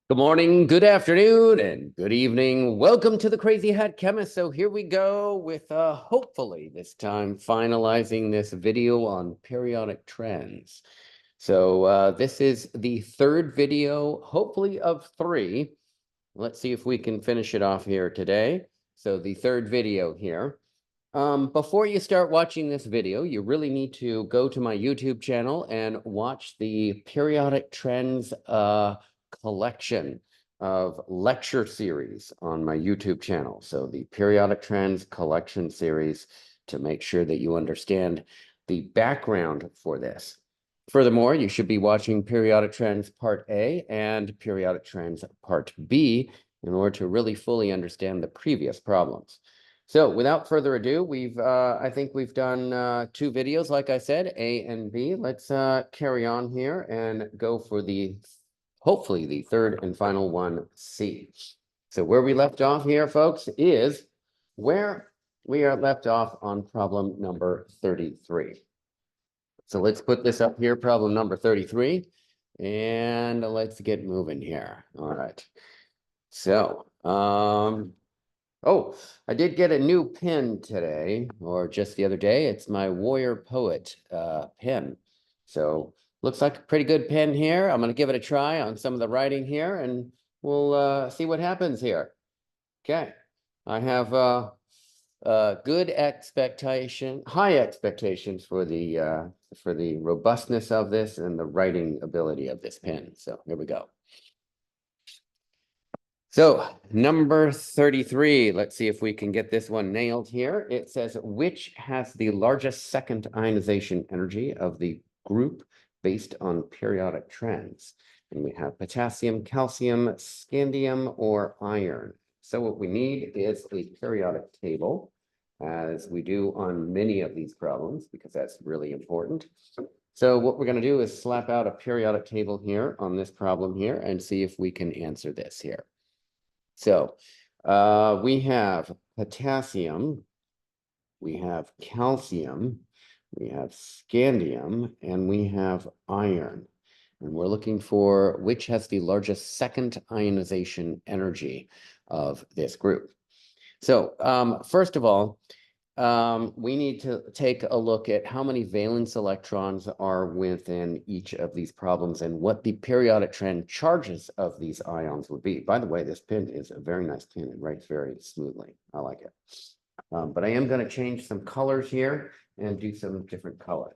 Good morning, good afternoon, and good evening. Welcome to the Crazy Hat Chemist. So here we go with hopefully this time finalizing this video on periodic trends. So this is the third video, hopefully of three. Let's see if we can finish it off here today. So the third video here. Before you start watching this video, you really need to go to my YouTube channel and watch the periodic trends collection of lecture series on my YouTube channel. So the periodic trends collection series to make sure that you understand the background for this. Furthermore, you should be watching periodic trends part A and periodic trends part B in order to really fully understand the previous problems. So without further ado, I think we've done two videos, like I said, A and B. Let's carry on here and go for hopefully the third and final one, C. So where we left off here, folks, is where we are left off on problem number 33. So let's put this up here, problem number 33, and let's get moving here. All right. So, oh, I did get a new pen today, or just the other day. It's my Warrior Poet pen. So looks like a pretty good pen here. I'm going to give it a try on some of the writing here, and we'll see what happens here. Okay, I have good expectation, high expectations for the robustness of this and the writing ability of this pen. So here we go. So number 33, let's see if we can get this one nailed here. It says, which has the largest second ionization energy of the group based on periodic trends? And we have potassium, calcium, scandium, or iron. So what we need is a periodic table, as we do on many of these problems, because that's really important. So what we're going to do is slap out a periodic table here on this problem here and see if we can answer this here. So we have potassium, we have calcium, we have scandium, and we have iron. And we're looking for which has the largest second ionization energy of this group. So first of all, we need to take a look at how many valence electrons are within each of these problems and what the periodic trend charges of these ions would be. By the way, this pen is a very nice pen. It writes very smoothly. I like it. But I am going to change some colors here and do some different colors.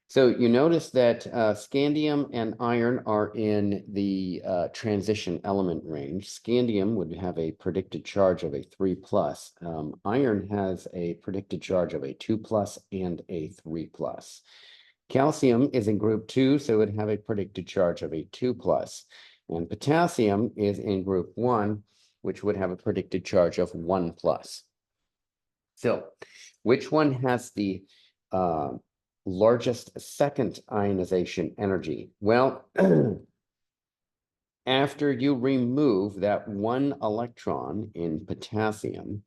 So you notice that scandium and iron are in the transition element range. Scandium would have a predicted charge of a 3+. Iron has a predicted charge of a 2+ and a 3+. Calcium is in group 2, so it would have a predicted charge of a 2+. And potassium is in group 1, which would have a predicted charge of 1+. So which one has the largest second ionization energy? Well, after you remove that one electron in potassium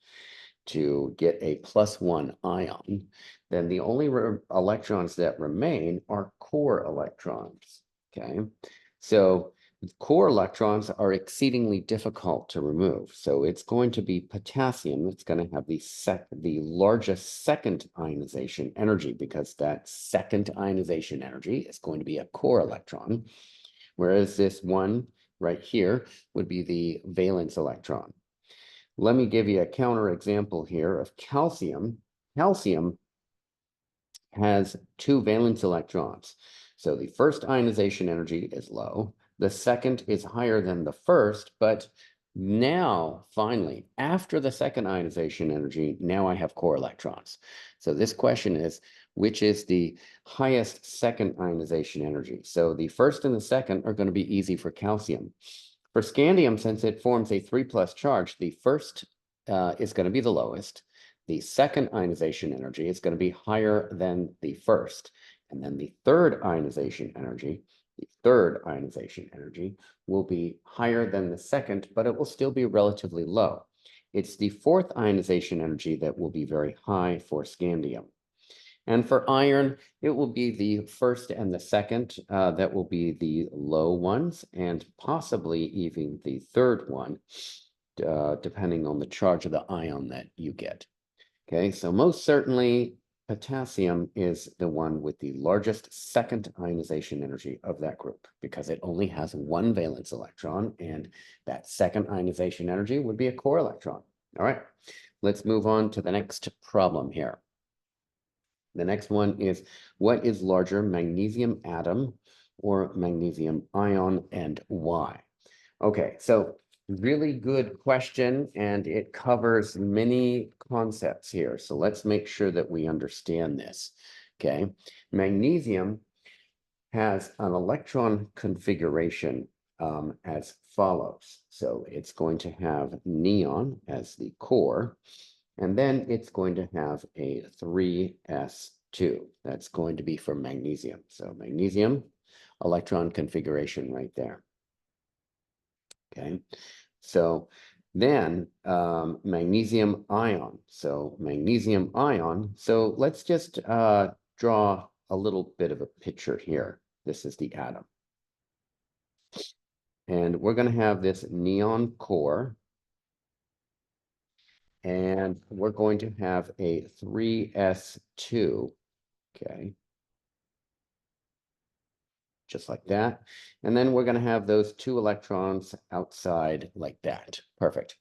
to get a +1 ion, then the only electrons that remain are core electrons. Okay, so core electrons are exceedingly difficult to remove. So it's going to be potassium that's going to have the largest second ionization energy, because that second ionization energy is going to be a core electron, whereas this one right here would be the valence electron. Let me give you a counter example here of calcium. Calcium has 2 valence electrons. So the first ionization energy is low. The second is higher than the first, but now, finally, after the second ionization energy, now I have core electrons. So this question is, which is the highest second ionization energy? So the first and the second are going to be easy for calcium. For scandium, since it forms a 3+ charge, the first is going to be the lowest. The second ionization energy is going to be higher than the first. And then the third ionization energy will be higher than the second, but it will still be relatively low. It's the fourth ionization energy that will be very high for scandium. And for iron, it will be the first and the second that will be the low ones, and possibly even the third one, depending on the charge of the ion that you get. Okay, so most certainly potassium is the one with the largest second ionization energy of that group because it only has one valence electron, and that second ionization energy would be a core electron. All right, let's move on to the next problem here. The next one is, what is larger, magnesium atom or magnesium ion, and why? Okay, so really good question, and it covers many concepts here. So let's make sure that we understand this. Okay, magnesium has an electron configuration as follows. So it's going to have neon as the core, and then it's going to have a 3s2. That's going to be for magnesium. So magnesium electron configuration right there. Okay, so then magnesium ion. So magnesium ion. So let's just draw a little bit of a picture here. This is the atom. And we're going to have this neon core. And we're going to have a 3s2. Okay. Just like that. And then we're going to have those two electrons outside like that. Perfect.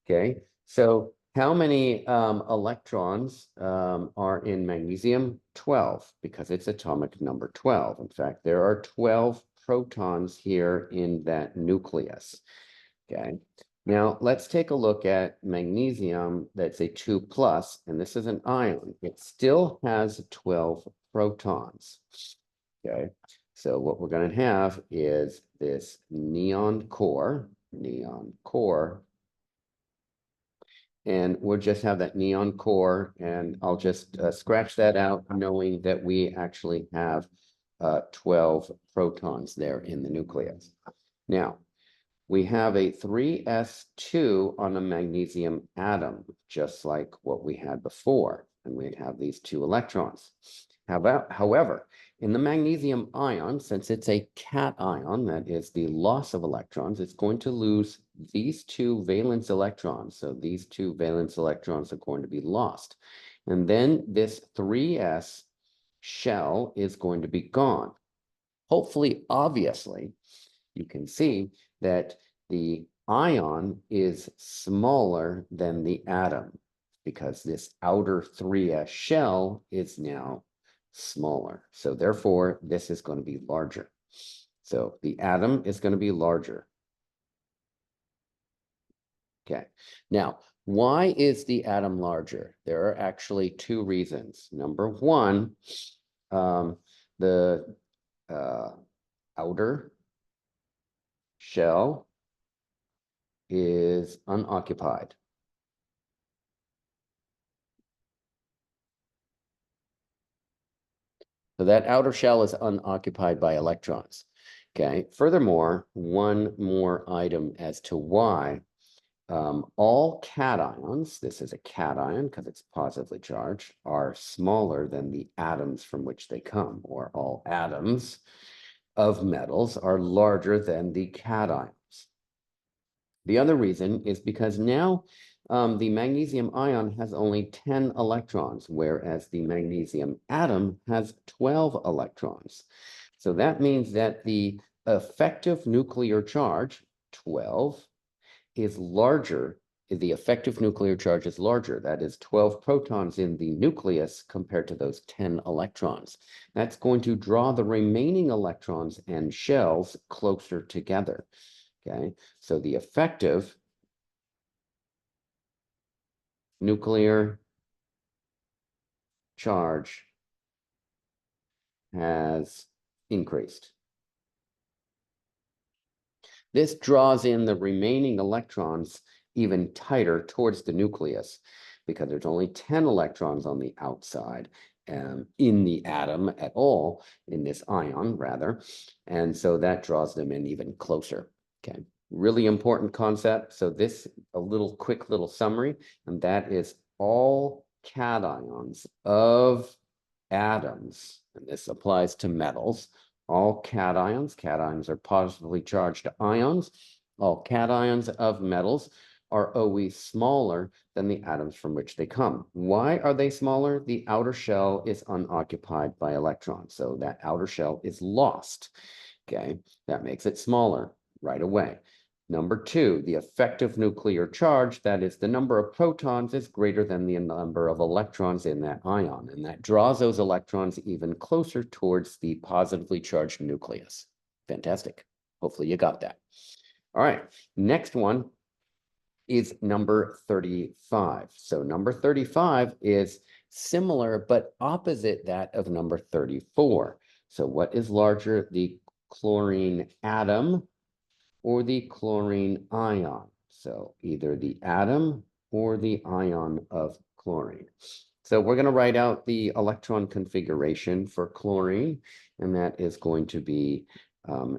Okay, so how many electrons are in magnesium? 12, because it's atomic number 12. In fact, there are 12 protons here in that nucleus. Okay, now let's take a look at magnesium that's a 2+, and this is an ion. It still has 12 protons. Okay, so what we're going to have is this neon core, and we'll just have that neon core, and I'll just scratch that out, knowing that we actually have 12 protons there in the nucleus. Now, we have a 3s2 on a magnesium atom, just like what we had before, and we'd have these two electrons. However, in the magnesium ion, since it's a cation, that is the loss of electrons, it's going to lose these two valence electrons. So these two valence electrons are going to be lost. And then this 3s shell is going to be gone. Hopefully, obviously, you can see that the ion is smaller than the atom because this outer 3s shell is now smaller. So therefore, this is going to be larger. So the atom is going to be larger. Okay. Now, why is the atom larger? There are actually two reasons. Number one, the outer shell is unoccupied. So that outer shell is unoccupied by electrons. Okay. Furthermore, one more item as to why all cations, this is a cation because it's positively charged, are smaller than the atoms from which they come, or all atoms of metals are larger than the cations. The other reason is because now the magnesium ion has only 10 electrons, whereas the magnesium atom has 12 electrons. So that means that the effective nuclear charge, 12, is larger. The effective nuclear charge is larger. That is 12 protons in the nucleus compared to those 10 electrons. That's going to draw the remaining electrons and shells closer together. Okay, so the effective nuclear charge has increased. This draws in the remaining electrons even tighter towards the nucleus because there's only 10 electrons on the outside in the atom at all, in this ion rather. And so that draws them in even closer. Okay, really important concept. So this, a little quick little summary, and that is all cations of atoms, and this applies to metals, all cations are positively charged ions, all cations of metals are always smaller than the atoms from which they come. Why are they smaller? The outer shell is unoccupied by electrons, so that outer shell is lost. Okay, that makes it smaller right away. Number two, the effective nuclear charge, that is the number of protons, is greater than the number of electrons in that ion, and that draws those electrons even closer towards the positively charged nucleus. Fantastic. Hopefully you got that. All right, next one is number 35. So number 35 is similar but opposite that of number 34. So what is larger, the chlorine atom or the chlorine ion? So either the atom or the ion of chlorine. So we're going to write out the electron configuration for chlorine, and that is going to be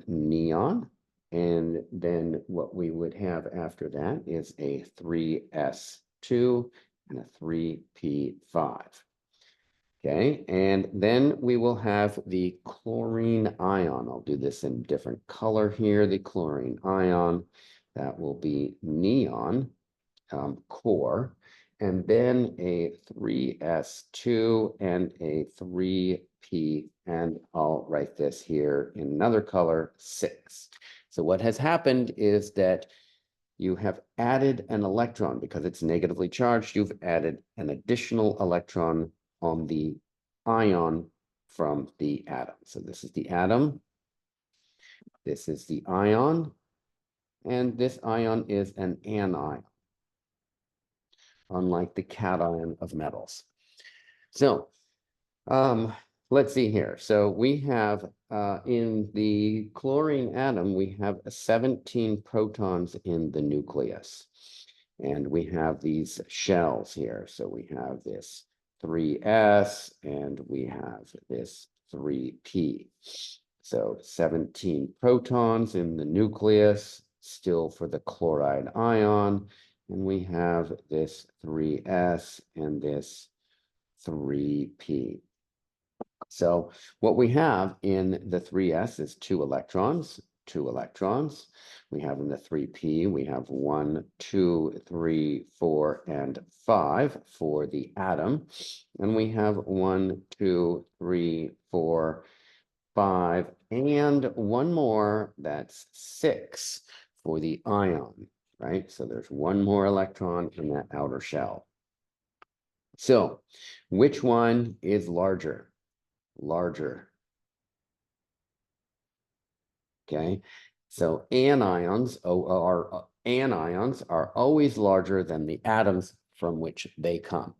neon. And then what we would have after that is a 3s2 and a 3p5. Okay, and then we will have the chlorine ion. I'll do this in different color here. The chlorine ion, that will be neon core, and then a 3s2 and a 3p, and I'll write this here in another color, 6. So what has happened is that you have added an electron because it's negatively charged. You've added an additional electron on the ion from the atom. So this is the atom, this is the ion, and this ion is an anion, unlike the cation of metals. So let's see here. So we have in the chlorine atom, we have 17 protons in the nucleus. And we have these shells here. So we have this 3s and we have this 3p. So 17 protons in the nucleus, still for the chloride ion. And we have this 3s and this 3p. So what we have in the 3s is 2 electrons, 2 electrons. We have in the 3p, we have 1, 2, 3, 4, and 5 for the atom. And we have 1, 2, 3, 4, 5, and one more, that's 6 for the ion, right? So there's one more electron in that outer shell. So which one is larger? Larger. Okay, so anions are always larger than the atoms from which they come,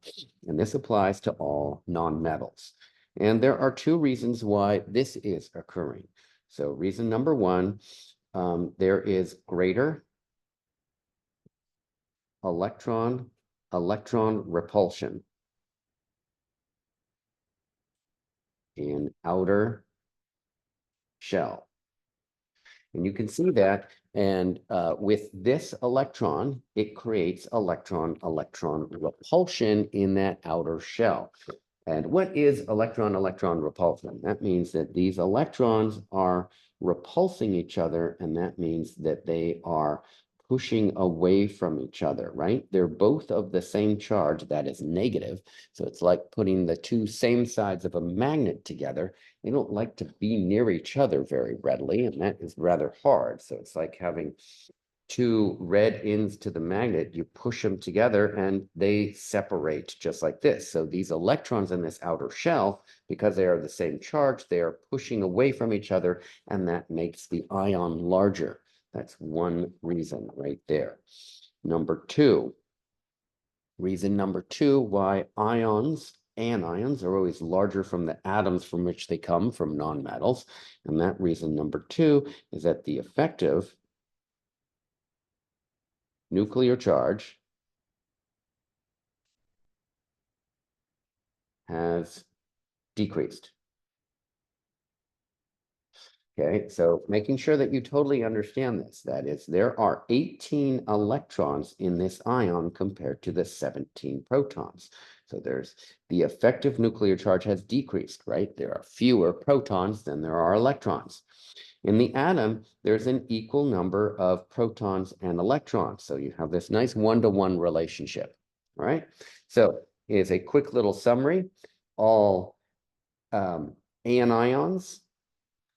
and this applies to all nonmetals. And there are 2 reasons why this is occurring. So reason number 1, there is greater electron repulsion in outer shell. And you can see that, and with this electron, it creates electron repulsion in that outer shell. And what is electron repulsion? That means that these electrons are repulsing each other, and that means that they are pushing away from each other, right? They're both of the same charge, that is negative. So it's like putting the 2 same sides of a magnet together. They don't like to be near each other very readily, and that is rather hard. So it's like having 2 red ends to the magnet. You push them together and they separate just like this. So these electrons in this outer shell, because they are the same charge, they are pushing away from each other, and that makes the ion larger. That's one reason right there. Number 2, reason number 2 why anions are always larger from the atoms from which they come, from nonmetals. And that reason number 2 is that the effective nuclear charge has decreased. Okay, so making sure that you totally understand this, that is, there are 18 electrons in this ion compared to the 17 protons. So there's the effective nuclear charge has decreased, right? There are fewer protons than there are electrons. In the atom, there's an equal number of protons and electrons. So you have this nice one-to-one relationship, all right? So here's a quick little summary. All anions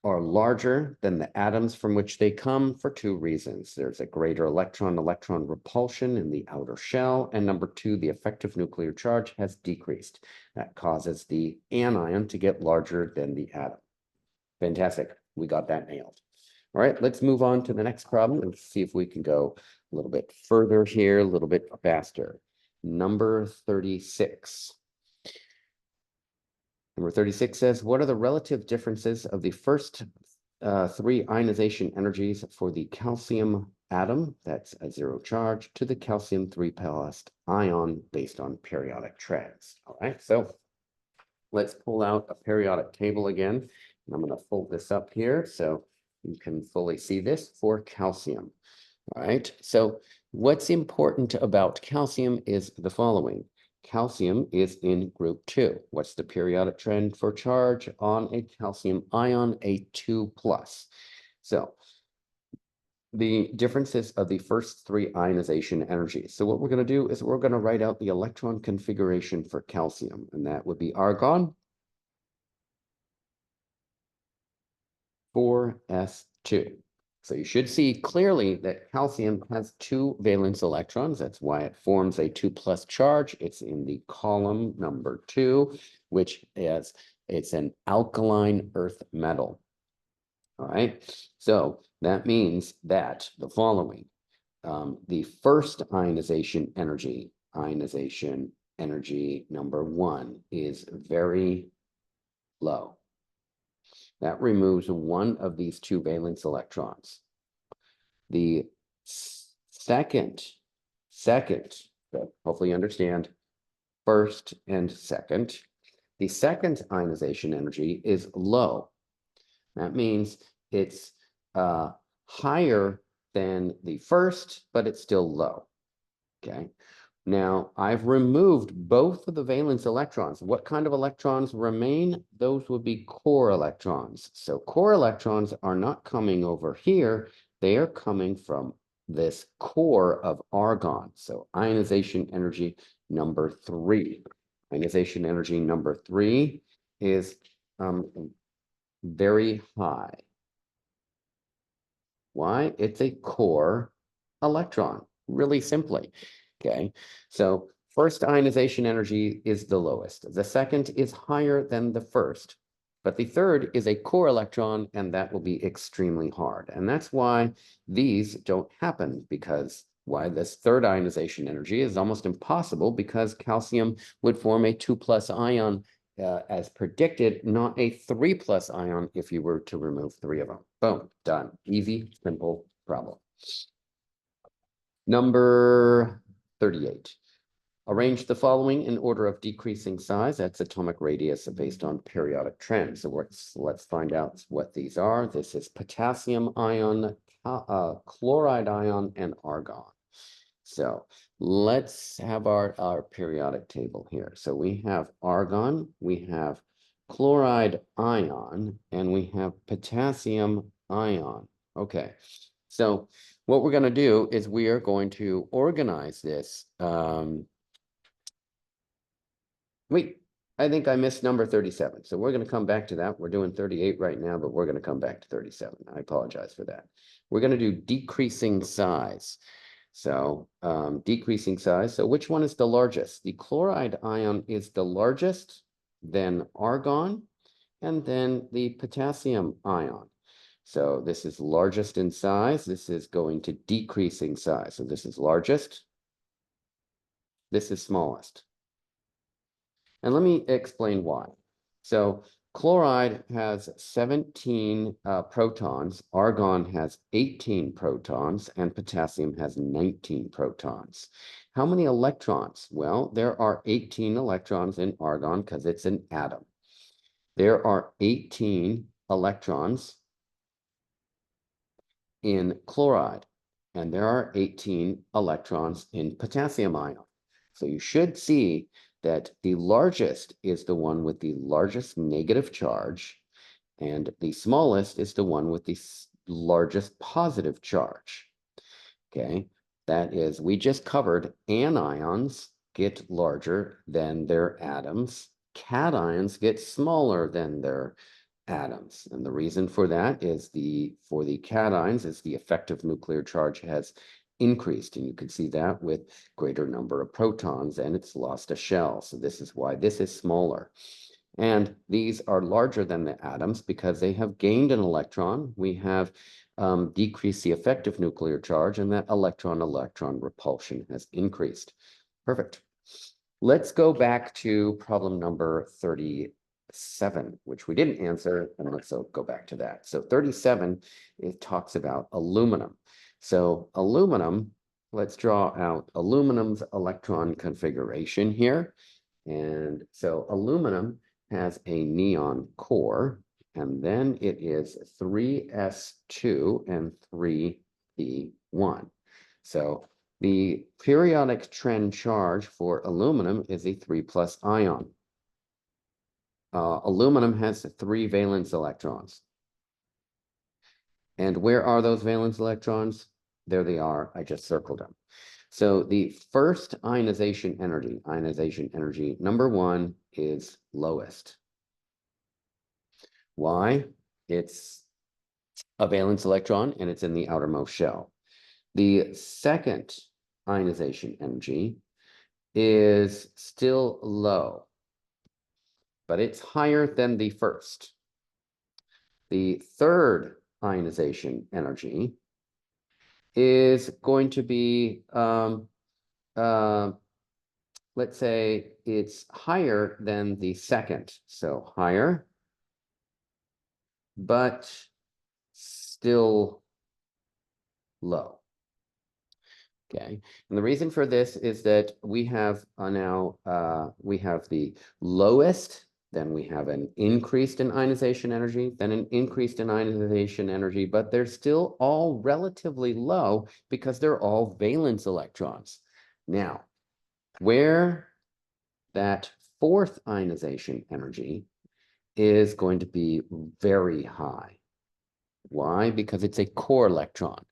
are larger than the atoms from which they come for two reasons. There's a greater electron-electron repulsion in the outer shell, and number two, the effective nuclear charge has decreased. That causes the anion to get larger than the atom. Fantastic, we got that nailed. All right, let's move on to the next problem and see if we can go a little bit further here, a little bit faster. Number 36. Number 36 says, what are the relative differences of the first three ionization energies for the calcium atom, that's a zero charge, to the calcium 3 plus ion based on periodic trends? All right, so let's pull out a periodic table again. And I'm going to fold this up here so you can fully see this for calcium. All right, so what's important about calcium is the following. Calcium is in group 2. What's the periodic trend for charge on a calcium ion? A 2 plus. So the differences of the first three ionization energies. So what we're going to do is we're going to write out the electron configuration for calcium, and that would be argon 4s2. So you should see clearly that calcium has two valence electrons. That's why it forms a 2 plus charge. It's in the column number 2, which is, it's an alkaline earth metal. All right, so that means that the following, the first ionization energy number 1 is very low. That removes one of these two valence electrons. The second, hopefully you understand, first and second. The second ionization energy is low. That means it's higher than the first, but it's still low. Okay. Now, I've removed both of the valence electrons. What kind of electrons remain? Those would be core electrons. So core electrons are not coming over here. They are coming from this core of argon. So ionization energy number 3. Ionization energy number 3 is very high. Why? It's a core electron, really simply. Okay, so first ionization energy is the lowest. The second is higher than the first, but the third is a core electron, and that will be extremely hard. And that's why these don't happen, because why this third ionization energy is almost impossible, because calcium would form a 2 plus ion as predicted, not a 3 plus ion if you were to remove 3 of them. Boom, done. Easy, simple problem. Number 38. Arrange the following in order of decreasing size. That's atomic radius based on periodic trends. So let's find out what these are. This is potassium ion, chloride ion, and argon. So let's have our periodic table here. So we have argon, we have chloride ion, and we have potassium ion. Okay, so what we're going to do is we are going to organize this. Wait, I think I missed number 37. So we're going to come back to that. We're doing 38 right now, but we're going to come back to 37. I apologize for that. We're going to do decreasing size. So decreasing size. So which one is the largest? The chloride ion is the largest, then argon, and then the potassium ion. So this is largest in size. This is going to decreasing size. So this is largest. This is smallest. And let me explain why. So chloride has 17 protons, argon has 18 protons, and potassium has 19 protons. How many electrons? Well, there are 18 electrons in argon because it's an atom. There are 18 electrons in chloride, and there are 18 electrons in potassium ion. So you should see that the largest is the one with the largest negative charge, and the smallest is the one with the largest positive charge. Okay, that is, we just covered anions get larger than their atoms. Cations get smaller than their atoms. And the reason for that is for the cations is the effective nuclear charge has increased. And you can see that with greater number of protons, and it's lost a shell. So this is why this is smaller. And these are larger than the atoms because they have gained an electron. We have decreased the effective nuclear charge, and that electron-electron repulsion has increased. Perfect. Let's go back to problem number 37, which we didn't answer, and let's go back to that. So 37, it talks about aluminum. So aluminum, let's draw out aluminum's electron configuration here. And so aluminum has a neon core, and then it is 3s2 and 3p1. So the periodic trend charge for aluminum is a 3+ ion. Aluminum has 3 valence electrons. And where are those valence electrons? There they are. I just circled them. So the first ionization energy number 1 is lowest. Why? It's a valence electron and it's in the outermost shell. The second ionization energy is still low, but it's higher than the first. The third ionization energy is going to be, let's say it's higher than the second. So higher, but still low. Okay, and the reason for this is that we have we have the lowest, then we have an increased in ionization energy, then an increased in ionization energy, but they're still all relatively low because they're all valence electrons. Now, where that fourth ionization energy is going to be very high. Why? Because it's a core electron.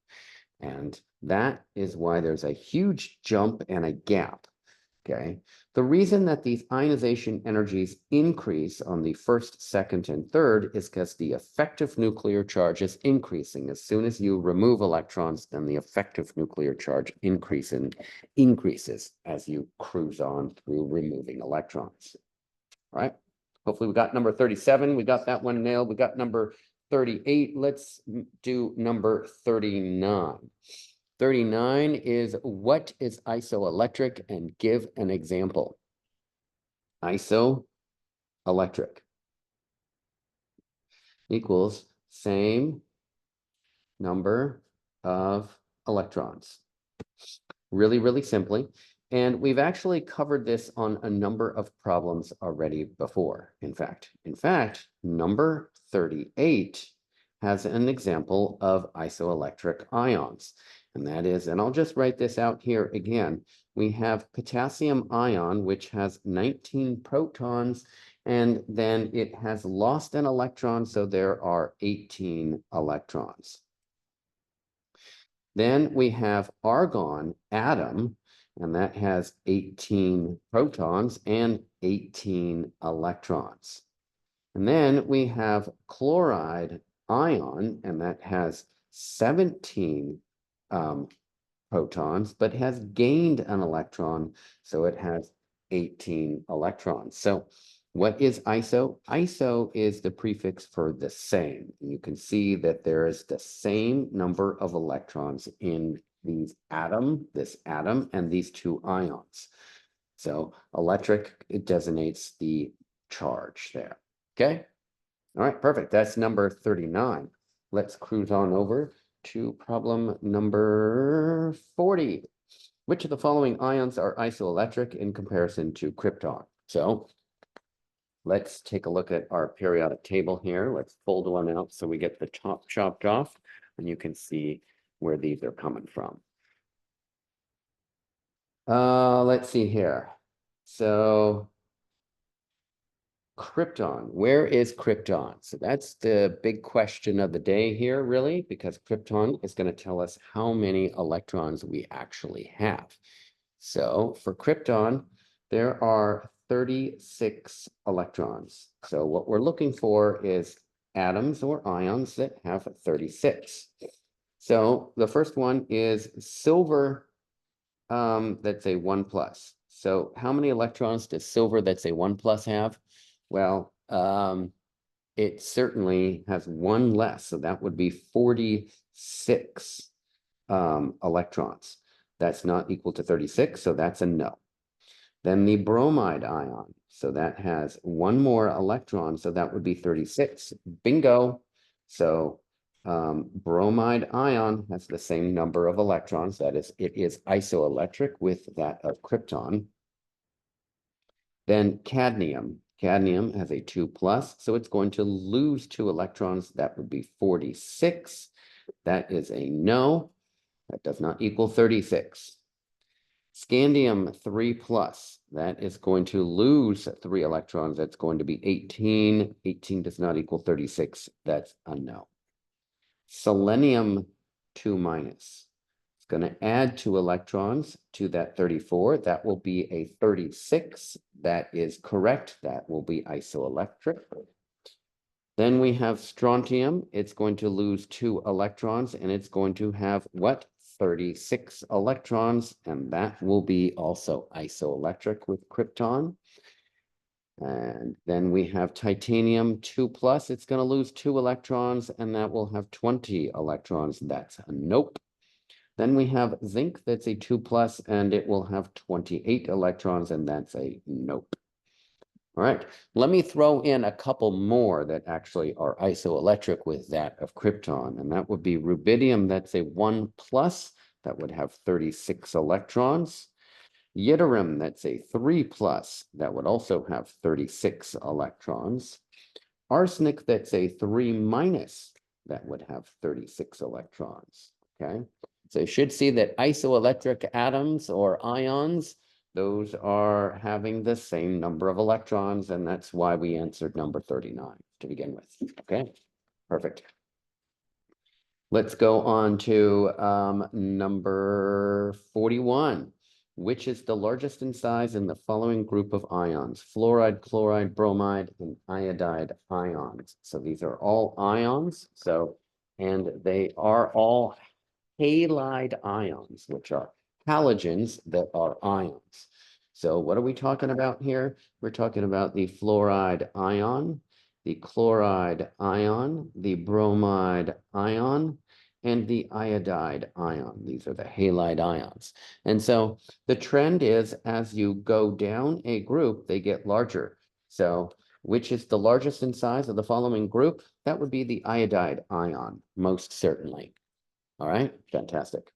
And that is why there's a huge jump and a gap. Okay. The reason that these ionization energies increase on the first, second, and third is because the effective nuclear charge is increasing. As soon as you remove electrons, then the effective nuclear charge increases as you cruise on through removing electrons. All right. Hopefully we got number 37. We got that one nailed. We got number 38. Let's do number 39. 39 is, what is isoelectric, and give an example. Isoelectric equals same number of electrons. Really, really simply. And we've actually covered this on a number of problems already before. In fact, number 38 has an example of isoelectric ions. And that is, and I'll just write this out here again, we have potassium ion, which has 19 protons, and then it has lost an electron, so there are 18 electrons. Then we have argon atom, and that has 18 protons and 18 electrons. And then we have chloride ion, and that has 17 protons, but has gained an electron, so it has 18 electrons. So what is iso? Iso is the prefix for the same. You can see that there is the same number of electrons in this atom, and these two ions. So electric, it designates the charge there. Okay. All right, perfect. That's number 39. Let's cruise on over to problem number 40. Which of the following ions are isoelectric in comparison to krypton? So let's take a look at our periodic table here. Let's fold one out so we get the top chopped off, and you can see where these are coming from. Let's see here. So krypton, where is krypton? So that's the big question of the day here, really, because krypton is going to tell us how many electrons we actually have. So for krypton, there are 36 electrons. So what we're looking for is atoms or ions that have 36. So the first one is silver, that's a 1 plus. So how many electrons does silver that's a 1 plus have? Well, it certainly has one less, so that would be 46 electrons. That's not equal to 36, so that's a no. Then the bromide ion, so that has one more electron, so that would be 36. Bingo. So bromide ion has the same number of electrons, that is, it is isoelectric with that of krypton. Then cadmium. Cadmium has a 2 plus, so it's going to lose 2 electrons. That would be 46. That is a no. That does not equal 36. Scandium 3 plus, that is going to lose 3 electrons. That's going to be 18. 18 does not equal 36. That's a no. Selenium 2 minus. It's going to add 2 electrons to that 34. That will be a 36. That is correct. That will be isoelectric. Then we have strontium. It's going to lose 2 electrons, and it's going to have what? 36 electrons, and that will be also isoelectric with krypton. And then we have titanium 2 plus. It's going to lose 2 electrons, and that will have 20 electrons. That's a nope. Then we have zinc, that's a 2 plus, and it will have 28 electrons, and that's a nope. All right, let me throw in a couple more that actually are isoelectric with that of krypton, and that would be rubidium, that's a 1 plus, that would have 36 electrons. Yttrium, that's a 3 plus, that would also have 36 electrons. Arsenic, that's a 3 minus, that would have 36 electrons, okay? So you should see that isoelectric atoms or ions, those are having the same number of electrons, and that's why we answered number 39 to begin with, okay? Perfect. Let's go on to number 41. Which is the largest in size in the following group of ions? Fluoride, chloride, bromide, and iodide ions. So these are all ions. So, and they are all halide ions, which are halogens that are ions. So what are we talking about here? We're talking about the fluoride ion, the chloride ion, the bromide ion, and the iodide ion. These are the halide ions. And so the trend is as you go down a group, they get larger. So which is the largest in size of the following group? That would be the iodide ion, most certainly. All right, fantastic.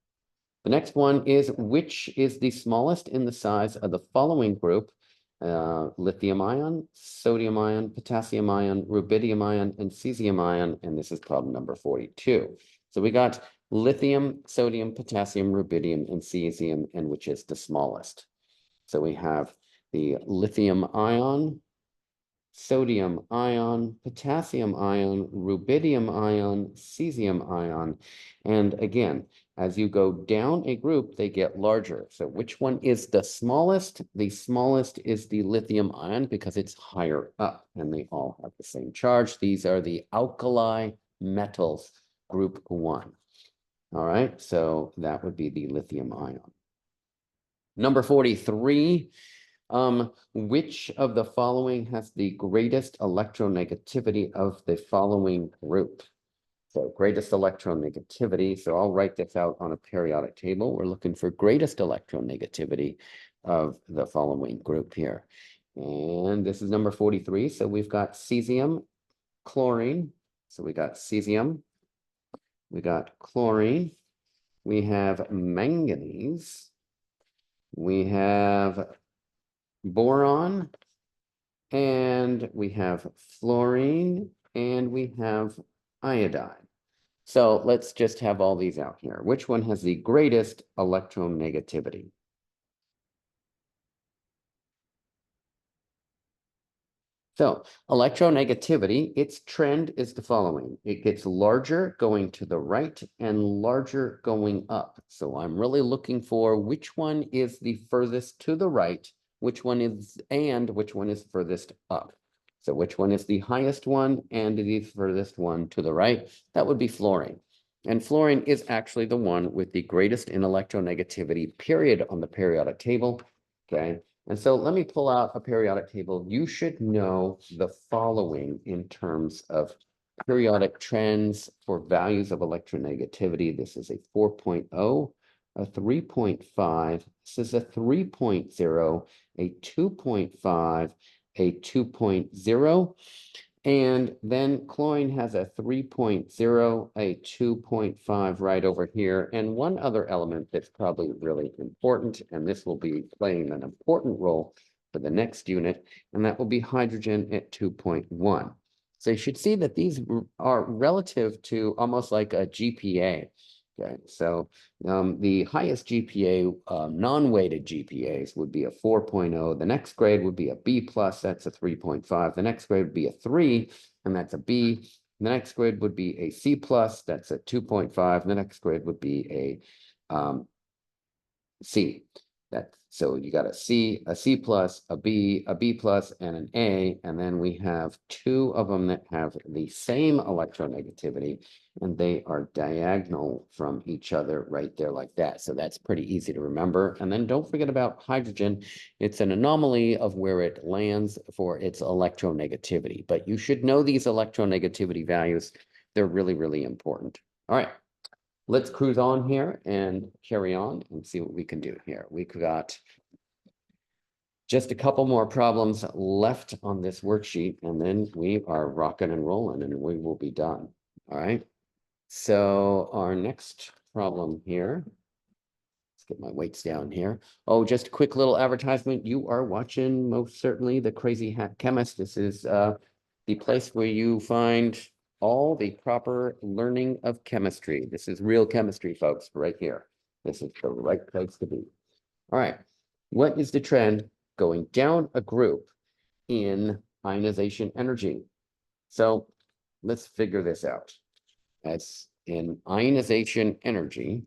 The next one is which is the smallest in the size of the following group? Lithium ion, sodium ion, potassium ion, rubidium ion, and cesium ion. And this is problem number 42. So we got lithium, sodium, potassium, rubidium, and cesium, and which is the smallest. So we have the lithium ion, sodium ion, potassium ion, rubidium ion, cesium ion. And again, as you go down a group, they get larger. So which one is the smallest? The smallest is the lithium ion because it's higher up and they all have the same charge. These are the alkali metals, group 1. All right, so that would be the lithium ion. Number 43. Which of the following has the greatest electronegativity of the following group? So greatest electronegativity. So I'll write this out on a periodic table. We're looking for greatest electronegativity of the following group here. And this is number 43. So we've got cesium, chlorine. So we got cesium, we got chlorine, we have manganese, we have boron, and we have fluorine, and we have iodine. So let's just have all these out here. Which one has the greatest electronegativity? So electronegativity, its trend is the following. It gets larger going to the right and larger going up. So I'm really looking for which one is the furthest to the right, which one is furthest up. So which one is the highest one and the furthest one to the right? That would be fluorine. And fluorine is actually the one with the greatest in electronegativity, period, on the periodic table. Okay. And so let me pull out a periodic table. You should know the following in terms of periodic trends for values of electronegativity. This is a 4.0, a 3.5, this is a 3.0, a 2.5, a 2.0, and then chlorine has a 3.0, a 2.5 right over here, and one other element that's probably really important, and this will be playing an important role for the next unit, and that will be hydrogen at 2.1. So you should see that these are relative to almost like a GPA. Okay, so the highest GPA, non-weighted GPAs would be a 4.0. The next grade would be a B plus, that's a 3.5. The next grade would be a 3, and that's a B. The next grade would be a C plus, that's a 2.5. The next grade would be a C. So you got a C plus, a B plus, and an A, and then we have two of them that have the same electronegativity, and they are diagonal from each other right there like that. So that's pretty easy to remember. And then don't forget about hydrogen. It's an anomaly of where it lands for its electronegativity, but you should know these electronegativity values. They're really, really important. All right. Let's cruise on here and carry on and see what we can do here. We've got just a couple more problems left on this worksheet, and then we are rocking and rolling and we will be done. All right. So our next problem here, let's get my weights down here. Oh, just a quick little advertisement. You are watching most certainly the Crazy Hat Chemist. This is the place where you find all the proper learning of chemistry. This is real chemistry, folks, right here. This is the right place to be. All right. What is the trend going down a group in ionization energy? So let's figure this out. As in ionization energy,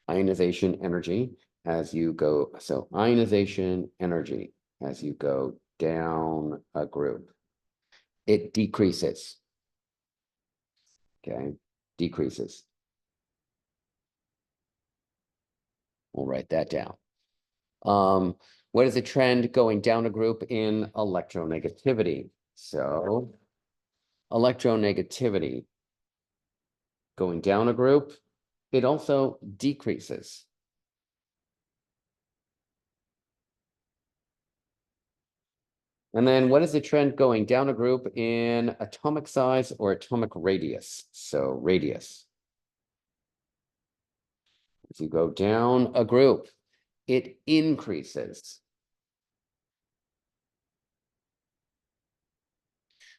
as you go, so ionization energy as you go down a group, it decreases. Okay, decreases. We'll write that down. What is the trend going down a group in electronegativity? So electronegativity going down a group, it also decreases. And then what is the trend going down a group in atomic size or atomic radius? So radius. As you go down a group, it increases.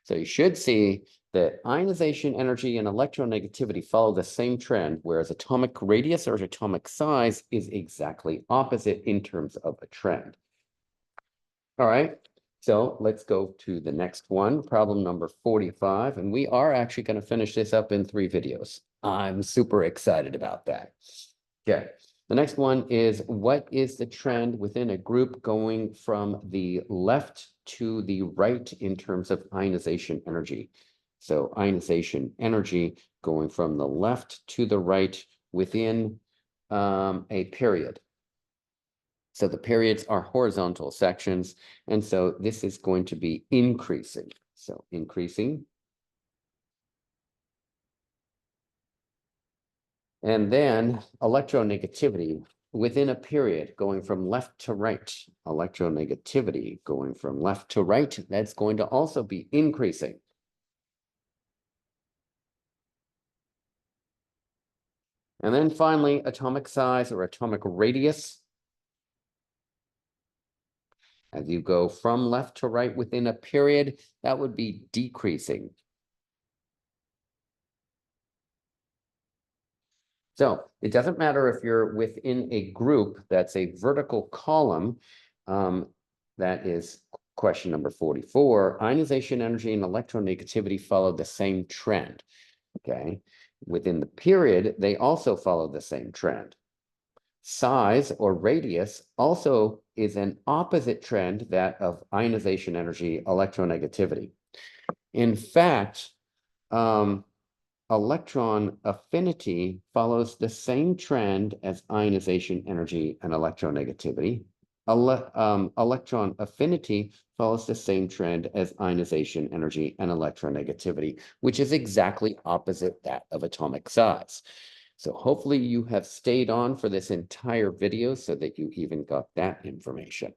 So you should see that ionization energy and electronegativity follow the same trend, whereas atomic radius or atomic size is exactly opposite in terms of a trend. All right, so let's go to the next one, problem number 45, and we are actually going to finish this up in 3 videos. I'm super excited about that. Okay, the next one is, what is the trend within a group going from the left to the right in terms of ionization energy? So ionization energy going from the left to the right within a period. So the periods are horizontal sections, and so this is going to be increasing. So increasing. And then electronegativity within a period going from left to right. Electronegativity going from left to right, that's going to also be increasing. And then finally, atomic size or atomic radius. As you go from left to right within a period, that would be decreasing. So it doesn't matter if you're within a group that's a vertical column that is Question number 44, ionization energy and electronegativity follow the same trend. Okay, within the period, they also follow the same trend. Size or radius also is an opposite trend that of ionization energy, electronegativity. In fact, electron affinity follows the same trend as ionization energy and electronegativity. Electron affinity follows the same trend as ionization energy and electronegativity, which is exactly opposite that of atomic size. So hopefully you have stayed on for this entire video so that you even got that information.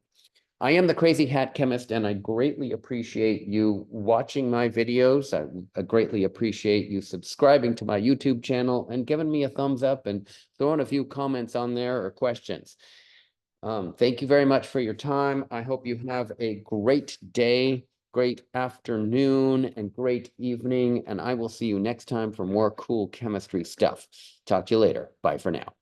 I am the Crazy Hat Chemist, and I greatly appreciate you watching my videos. I greatly appreciate you subscribing to my YouTube channel and giving me a thumbs up and throwing a few comments on there or questions. Thank you very much for your time. I hope you have a great day, great afternoon, and great evening, and I will see you next time for more cool chemistry stuff. Talk to you later. Bye for now.